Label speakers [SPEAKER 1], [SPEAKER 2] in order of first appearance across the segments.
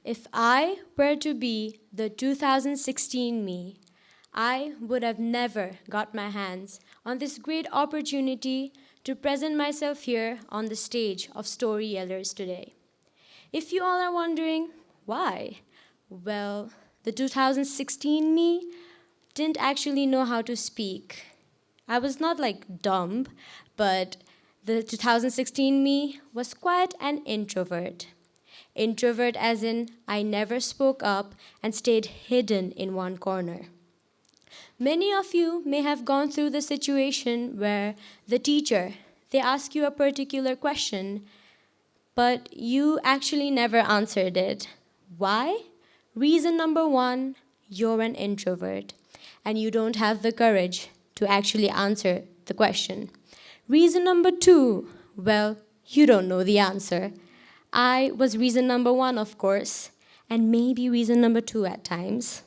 [SPEAKER 1] If I were to be the 2016 me, I would have never got my hands on this great opportunity to present myself here on the stage of Storyyellers today. If you all are wondering why, well, the 2016 me didn't actually know how to speak. I was not like dumb, but the 2016 me was quite an introvert. Introvert as in I never spoke up and stayed hidden in one corner. Many of you may have gone through the situation where the teacher, they ask you a particular question, but you actually never answered it. Why? Reason number one, you're an introvert and you don't have the courage to actually answer the question. Reason number two, well, you don't know the answer. I was reason number one, of course, and maybe reason number two at times.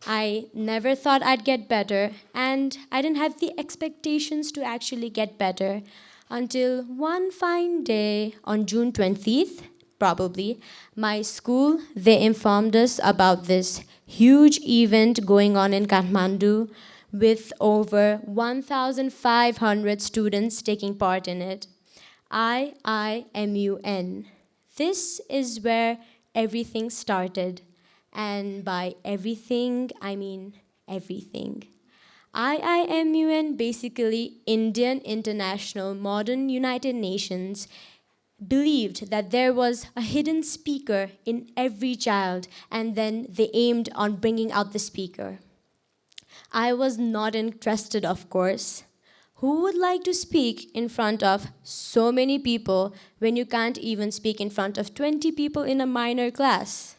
[SPEAKER 1] I never thought I'd get better, and I didn't have the expectations to actually get better until one fine day on June 20th, probably, my school, they informed us about this huge event going on in Kathmandu with over 1,500 students taking part in it. IIMUN. This is where everything started. And by everything, I mean everything. IIMUN, basically Indian International Modern United Nations, believed that there was a hidden speaker in every child, and then they aimed on bringing out the speaker. I was not interested, of course. Who would like to speak in front of so many people when you can't even speak in front of 20 people in a minor class?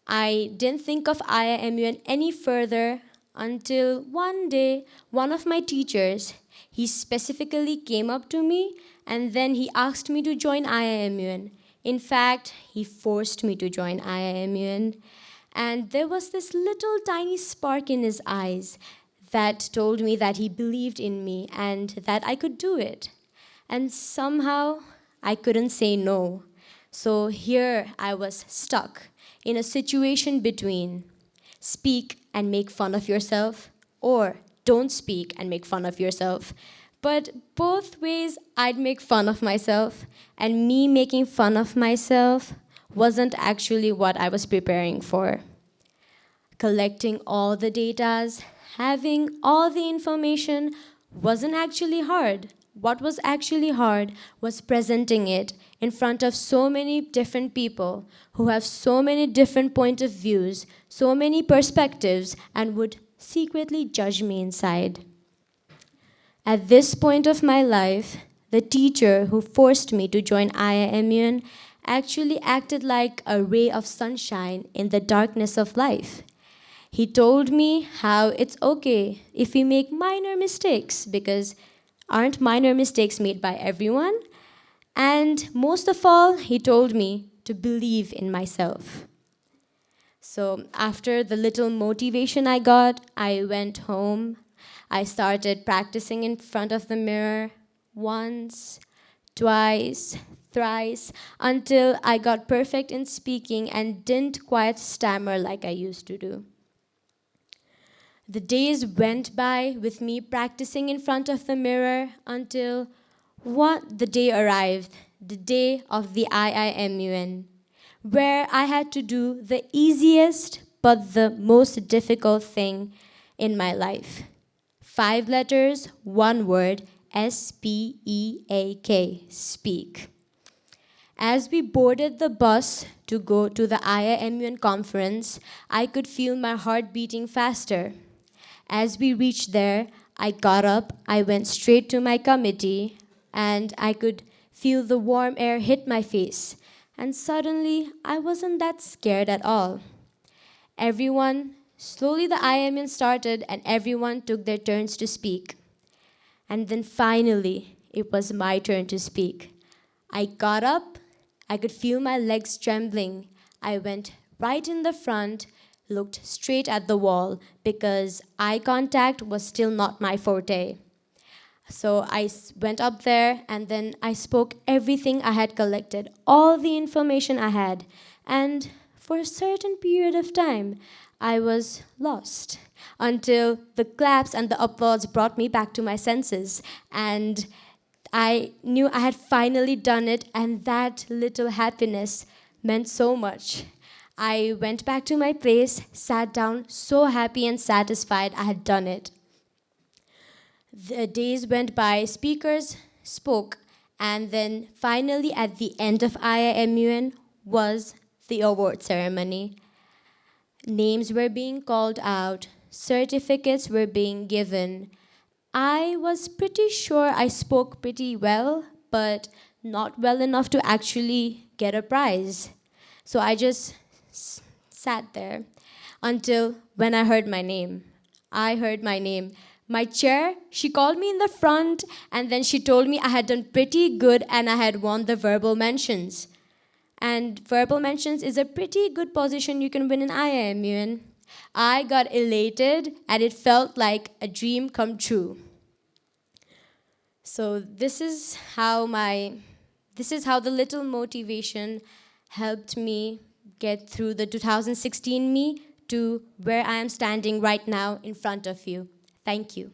[SPEAKER 1] I didn't think of IIMUN any further until one day, one of my teachers, he specifically came up to me and then he asked me to join IIMUN. In fact, he forced me to join IIMUN. And there was this little tiny spark in his eyes that told me that he believed in me and that I could do it. And somehow, I couldn't say no. So here I was stuck in a situation between speak and make fun of yourself or don't speak and make fun of yourself. But both ways I'd make fun of myself, and me making fun of myself wasn't actually what I was preparing for. Collecting all the datas, having all the information wasn't actually hard. What was actually hard was presenting it in front of so many different people who have so many different point of views, so many perspectives, and would secretly judge me inside. At this point of my life, the teacher who forced me to join IIMUN actually acted like a ray of sunshine in the darkness of life. He told me how it's okay if we make minor mistakes because aren't minor mistakes made by everyone? And most of all, he told me to believe in myself. So after the little motivation I got, I went home. I started practicing in front of the mirror once, twice, thrice, until I got perfect in speaking and didn't quite stammer like I used to do. The days went by with me practicing in front of the mirror until the day arrived, the day of the IIMUN, where I had to do the easiest but the most difficult thing in my life. 5 letters, 1 word, SPEAK, speak. As we boarded the bus to go to the IIMUN conference, I could feel my heart beating faster. As we reached there, I got up, I went straight to my committee, and I could feel the warm air hit my face. And suddenly, I wasn't that scared at all. Slowly the IIMUN started and everyone took their turns to speak. And then finally, it was my turn to speak. I got up, I could feel my legs trembling. I went right in the front, looked straight at the wall because eye contact was still not my forte. So I went up there and then I spoke everything I had collected, all the information I had. And for a certain period of time, I was lost until the claps and the applause brought me back to my senses. And I knew I had finally done it, and that little happiness meant so much. I went back to my place, sat down, so happy and satisfied I had done it. The days went by, speakers spoke, and then finally at the end of IIMUN was the award ceremony. Names were being called out, certificates were being given. I was pretty sure I spoke pretty well, but not well enough to actually get a prize. So I just sat there until when I heard my name. I heard my name. My chair, she called me in the front, and then she told me I had done pretty good and I had won the verbal mentions. And verbal mentions is a pretty good position you can win in IIMU in. I got elated and it felt like a dream come true. So this is how the little motivation helped me get through the 2016 me to where I am standing right now in front of you. Thank you.